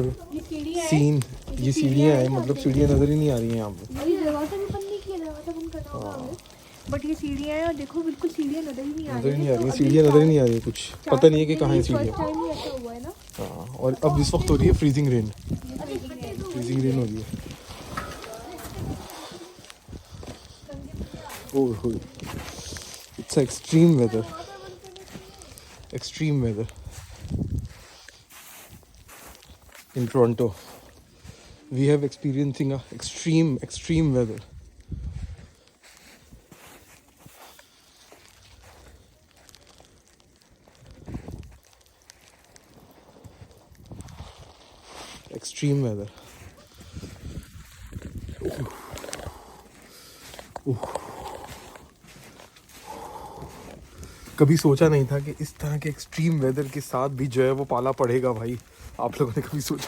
Scene ये सीढ़ियाँ हैं, मतलब सीढ़ियाँ नज़र ही नहीं आ रही हैं यहाँ पे। बट ये सीढ़ियाँ हैं और देखो बिल्कुल सीढ़ियाँ नजर ही नहीं आ नज़र ही रही नहीं आ रही है, सीढ़ियाँ नज़र ही नहीं आ रही है, कुछ पता नहीं है कि कहाँ है सीढ़ियाँ। टाइम ही ऐसा हुआ है ना। हाँ, और अब इस वक्त हो रही है फ्रीजिंग रेन, फ्रीजिंग रेन हो रही है। Oh, it's extreme weather, extreme weather in Toronto. We have experiencing a extreme weather. Extreme weather. कभी सोचा नहीं था कि इस तरह के एक्सट्रीम वेदर के साथ भी जो है वो पाला पड़ेगा भाई। आप लोगों ने कभी सोचा